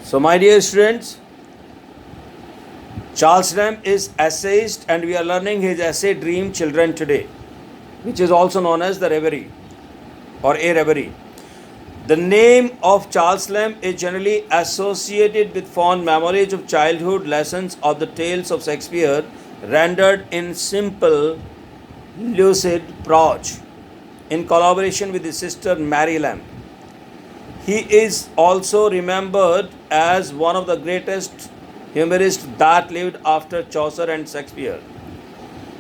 So, my dear students, Charles Lamb is essayist, and we are learning his essay Dream Children today, which is also known as the Reverie or A Reverie. The name of Charles Lamb is generally associated with fond memories of childhood, lessons of the tales of Shakespeare, rendered in simple, lucid prose, in collaboration with his sister Mary Lamb. He is also remembered as one of the greatest humorists that lived after Chaucer and Shakespeare.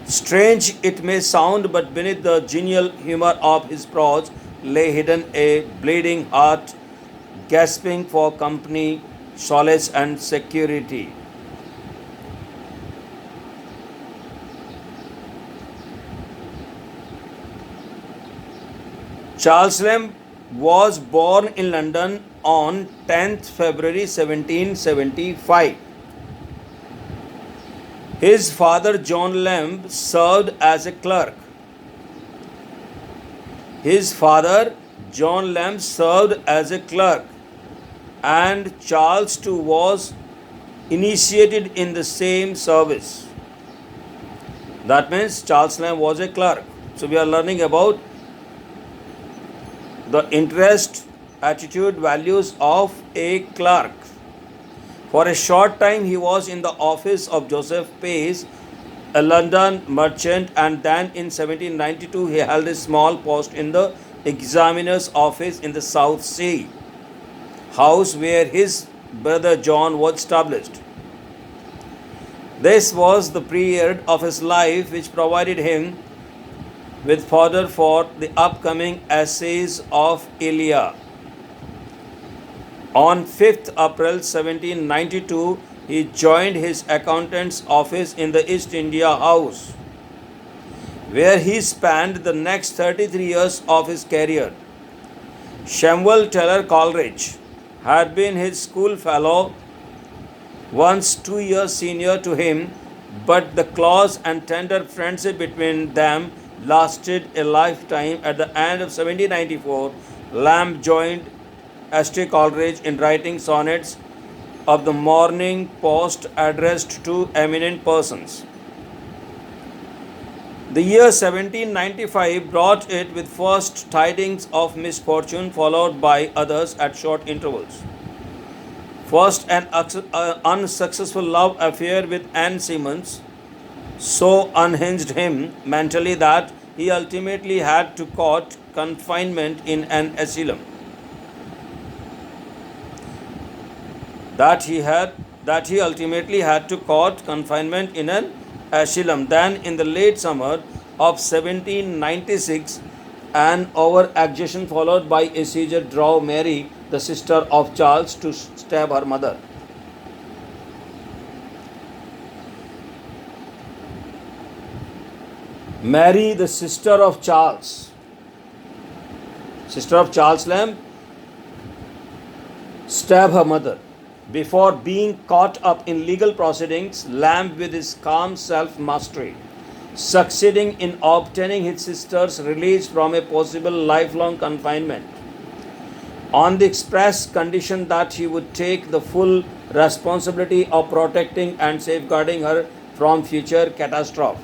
Strange it may sound, but beneath the genial humor of his prose lay hidden a bleeding heart, gasping for company, solace, and security. Charles Lamb was born in London on 10th February 1775. His father John Lamb served as a clerk. His father John Lamb served as a clerk, and Charles too was initiated in the same service. That means Charles Lamb was a clerk. So we are learning about the interest, attitude, values of a clerk. For a short time, he was in the office of Joseph Pace, a London merchant, and then in 1792 he held a small post in the examiner's office in the South Sea house where his brother John was established. This was the period of his life which provided him with fodder for the upcoming essays of Elia. On 5th April 1792, he joined his accountant's office in the East India House, where he spent the next 33 years of his career. Samuel Taylor Coleridge had been his school fellow, once 2 years senior to him, but the close and tender friendship between them lasted a lifetime. At the end of 1794, Lamb joined Astley Coleridge in writing sonnets of the Morning Post addressed to eminent persons. The year 1795 brought it with first tidings of misfortune, followed by others at short intervals. First, an unsuccessful love affair with Anne Simmons so unhinged him mentally that he ultimately had to court confinement in an asylum. Then, in the late summer of 1796, an overexertion followed by a seizure drove Mary, the sister of Charles, to stab her mother. Mary, the sister of Charles Lamb, stabbed her mother. Before being caught up in legal proceedings, Lamb, with his calm self-mastery, succeeding in obtaining his sister's release from a possible lifelong confinement, on the express condition that he would take the full responsibility of protecting and safeguarding her from future catastrophe.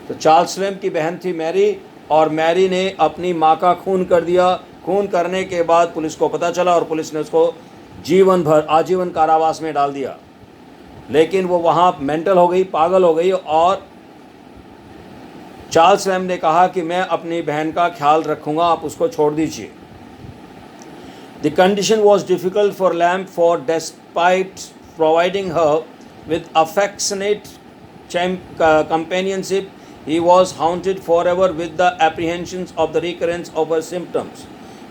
तो Charles lamb की बहन थी Mary, और Mary ने अपनी माँ का खून कर दिया. खून करने के बाद पुलिस को पता चला और पुलिस ने उसको आजीवन कारावास में डाल दिया. लेकिन वो वहाँ मेंटल हो गई, पागल हो गई, और चार्ल्स लैम्ब ने कहा कि मैं अपनी बहन का ख्याल रखूँगा, आप उसको छोड़ दीजिए. The condition was difficult for Lamb, for despite providing her with affectionate companionship, he was haunted forever with the apprehensions of the recurrence of her symptoms,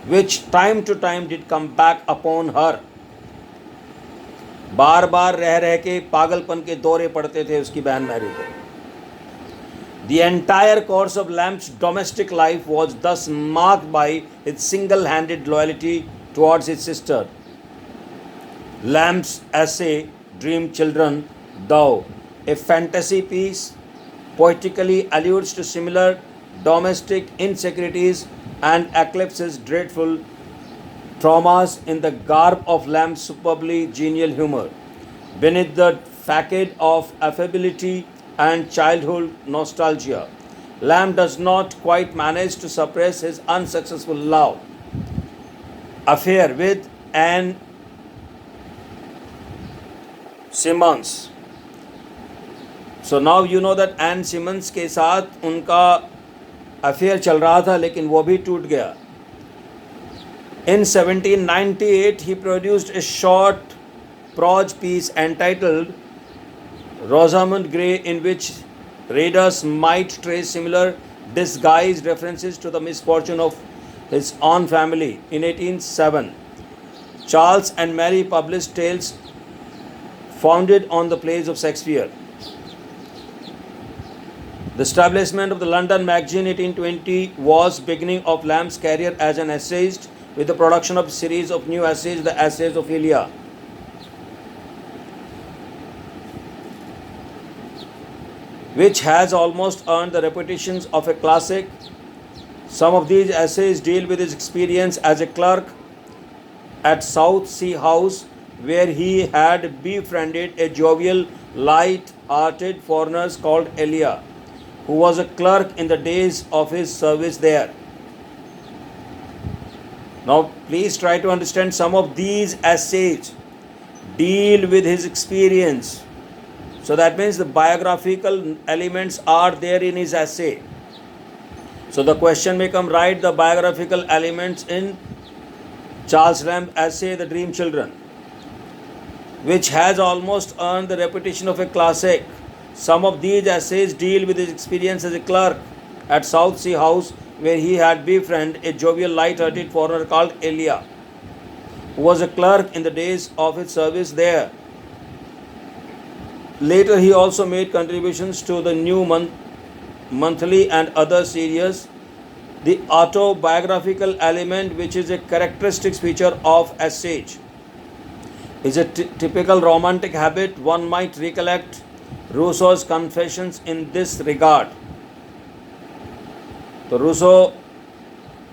which time to time did come back upon her. बार बार रह के पागलपन के दौरे पड़ते थे उसकी बहन Mary को. The entire course of Lamb's domestic life was thus marked by his single-handed loyalty towards his sister. Lamb's essay, Dream Children, though a fantasy piece, poetically alludes to similar domestic insecurities and eclipses dreadful traumas in the garb of Lamb's superbly genial humor. Beneath the facade of affability and childhood nostalgia, Lamb does not quite manage to suppress his unsuccessful love affair with Anne Simmons. So now you know that Anne Simmons के साथ उनका affair चल रहा था, लेकिन वो भी टूट गया. In 1798, he produced a short prose piece entitled Rosamund Grey, in which readers might trace similar disguised references to the misfortune of his own family. In 1807, Charles and Mary published tales founded on the plays of Shakespeare. The establishment of the London Magazine 1820 was beginning of Lamb's career as an essayist, with the production of a series of new essays, the Essays of Elia. Which has almost earned the reputation of a classic. Some of these essays deal with his experience as a clerk at South Sea House, where he had befriended a jovial, light-hearted foreigner called Elia, who was a clerk in the days of his service there. Now, please try to understand, some of these essays deal with his experience. So that means the biographical elements are there in his essay. So the question may come, write the biographical elements in Charles Lamb's essay, The Dream Children, which has almost earned the reputation of a classic. Some of these essays deal with his experience as a clerk at South Sea House, where he had befriended a jovial, light-hearted foreigner called Elia, who was a clerk in the days of his service there. Later, he also made contributions to the New Monthly and other series. The autobiographical element, which is a characteristic feature of essays, is a typical romantic habit. One might recollect Rousseau's Confessions in this regard. The Rousseau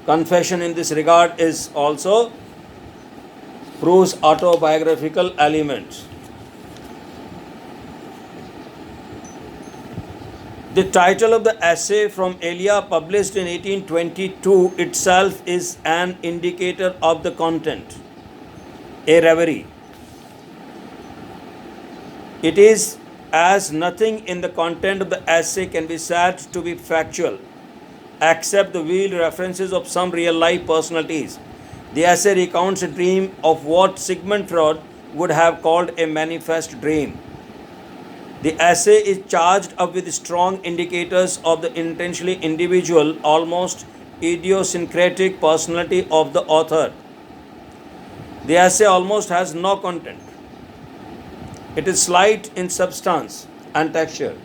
confession in this regard is also proves autobiographical elements. The title of the essay from Elia, published in 1822, itself is an indicator of the content. A reverie. It is as nothing in the content of the essay can be said to be factual, except the veiled references of some real-life personalities. The essay recounts a dream of what Sigmund Freud would have called a manifest dream. The essay is charged up with strong indicators of the intentionally individual, almost idiosyncratic personality of the author. The essay almost has no content. It is slight in substance and texture.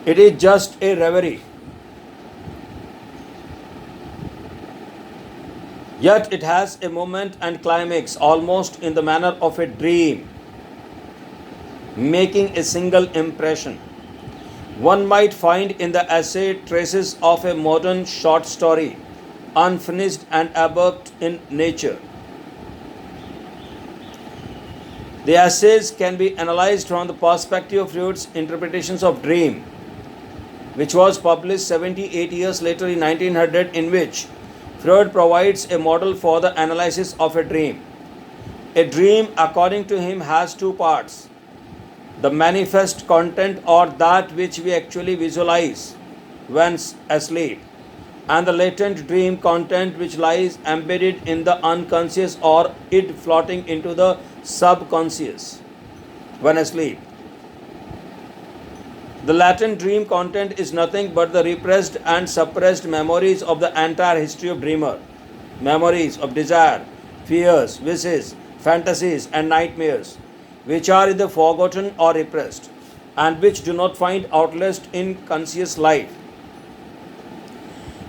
It is just a reverie. Yet it has a moment and climax, almost in the manner of a dream, making a single impression. One might find in the essay traces of a modern short story, unfinished and abrupt in nature. The essays can be analyzed from the perspective of Freud's interpretations of dream, which was published 78 years later in 1900, in which Freud provides a model for the analysis of a dream. A dream, according to him, has two parts: the manifest content, or that which we actually visualize when asleep, and the latent dream content, which lies embedded in the unconscious or id floating into the subconscious when asleep. The latent dream content is nothing but the repressed and suppressed memories of the entire history of dreamer, memories of desire, fears, wishes, fantasies, and nightmares, which are either forgotten or repressed, and which do not find outlet in conscious life.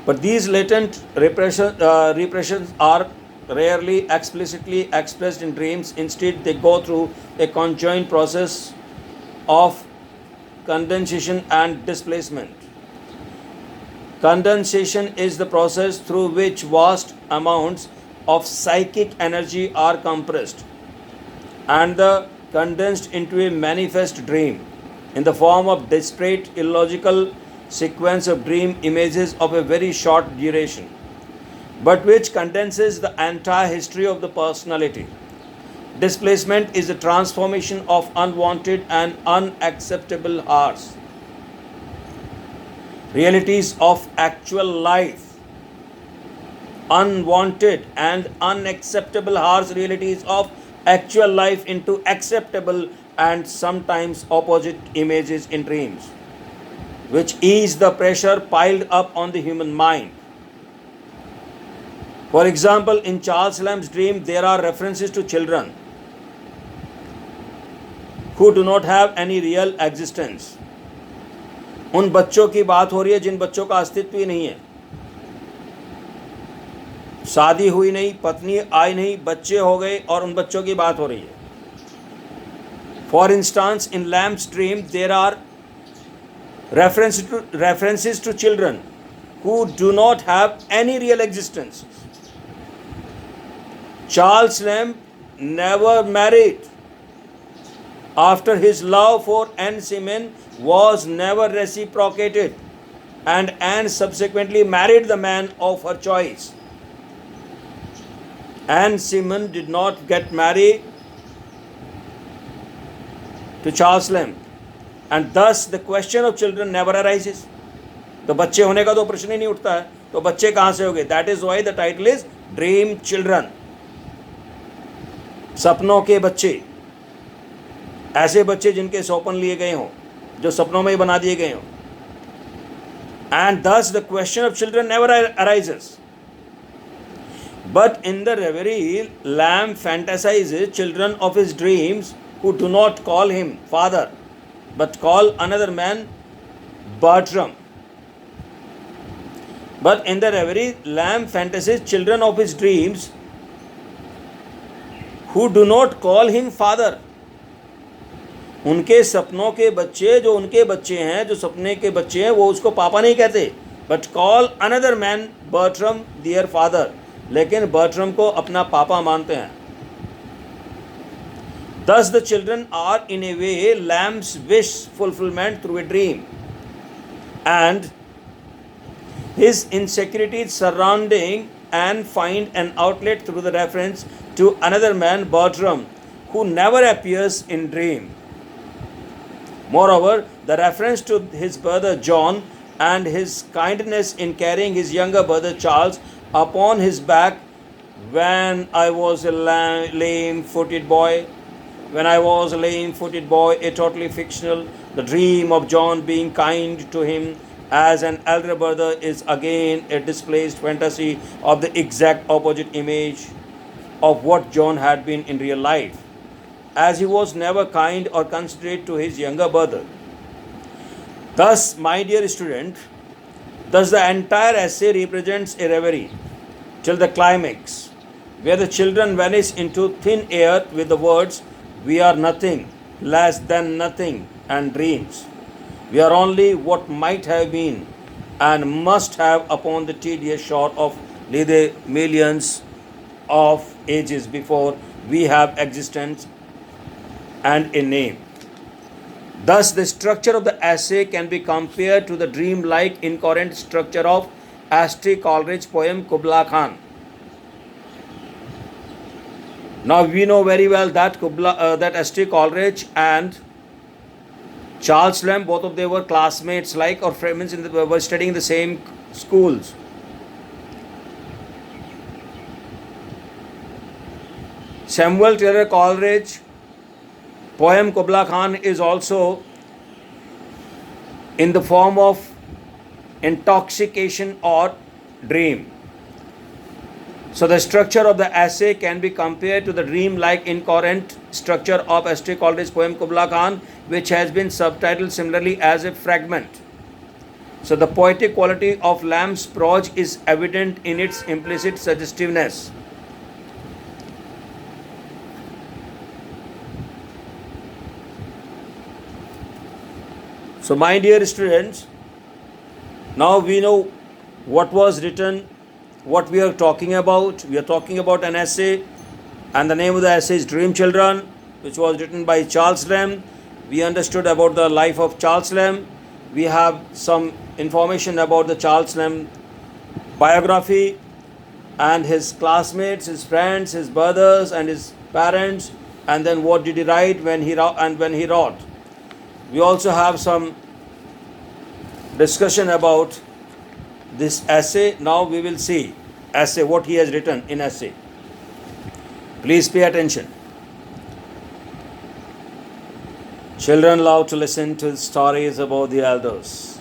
But these latent repressions are rarely explicitly expressed in dreams. Instead, they go through a conjoined process of condensation and displacement. Condensation is the process through which vast amounts of psychic energy are compressed and the condensed into a manifest dream in the form of disparate illogical sequence of dream images of a very short duration, but which condenses the entire history of the personality. Displacement is the transformation of unwanted and unacceptable hearts, realities of actual life. Unwanted and unacceptable harsh realities of actual life into acceptable and sometimes opposite images in dreams, which ease the pressure piled up on the human mind. For example, in Charles Lamb's dream, there are references to children who do not have any real existence. उन बच्चों की बात हो रही है जिन बच्चों का अस्तित्व ही नहीं है, शादी हुई नहीं, पत्नी आई नहीं, बच्चे हो गए और उन बच्चों की बात हो रही है. For instance in lamps dream there are references to children who do not have any real existence. Charles Lamb never married. After his love for Anne Simon was never reciprocated, and Anne subsequently married the man of her choice. Anne Simon did not get married to Charles Lamb, and thus the question of children never arises. तो बच्चे होने का तो प्रश्न ही नहीं उठता है, तो बच्चे कहाँ से होंगे? That is why the title is Dream Children. सपनों के बच्चे, ऐसे बच्चे जिनके सौपन लिए गए हों, जो सपनों में ही बना दिए गए हों. And thus the question of children never arises. But in the reverie, Lamb fantasizes children of his dreams who do not call him father, but call another man Bertram. But in the reverie, Lamb fantasizes children of his dreams who do not call him father. उनके सपनों के बच्चे जो उनके बच्चे हैं, जो सपने के बच्चे हैं, वो उसको पापा नहीं कहते, but call another man Bertram their father. लेकिन बर्ट्रम को अपना पापा मानते हैं. Thus the children are in a way Lamb's wish fulfillment through a dream, and his insecurities surrounding and find an outlet through the reference to another man, Bertram, who never appears in dream. Moreover, the reference to his brother John and his kindness in carrying his younger brother Charles upon his back when I was a lame-footed boy. When I was a lame-footed boy, a totally fictional, the dream of John being kind to him as an elder brother is again a displaced fantasy of the exact opposite image of what John had been in real life, as he was never kind or considerate to his younger brother. Thus, my dear student, thus the entire essay represents a reverie till the climax, where the children vanish into thin air with the words, "We are nothing, less than nothing, and dreams. We are only what might have been and must have upon the tedious shore of the millions of ages before we have existence and a name." Thus, the structure of the essay can be compared to the dream-like incoherent structure of Ashley Coleridge's poem Kubla Khan. Now, we know very well that that Ashley Coleridge and Charles Lamb, both of them were classmates, like, or friends were studying the same schools. Samuel Taylor Coleridge poem Kubla Khan is also in the form of intoxication or dream. So the structure of the essay can be compared to the dream-like incoherent structure of Ashley Coleridge's poem Kubla Khan, which has been subtitled similarly as a fragment. So the poetic quality of Lamb's prose is evident in its implicit suggestiveness. So my dear students, now we know what was written, what we are talking about. We are talking about an essay, and the name of the essay is Dream Children, which was written by Charles Lamb. We understood about the life of Charles Lamb. We have some information about the Charles Lamb biography and his classmates, his friends, his brothers, and his parents, and then what did he write when he wrote. We also have some discussion about this essay. Now we will see essay, what he has written in essay. Please pay attention. Children love to listen to stories about the elders.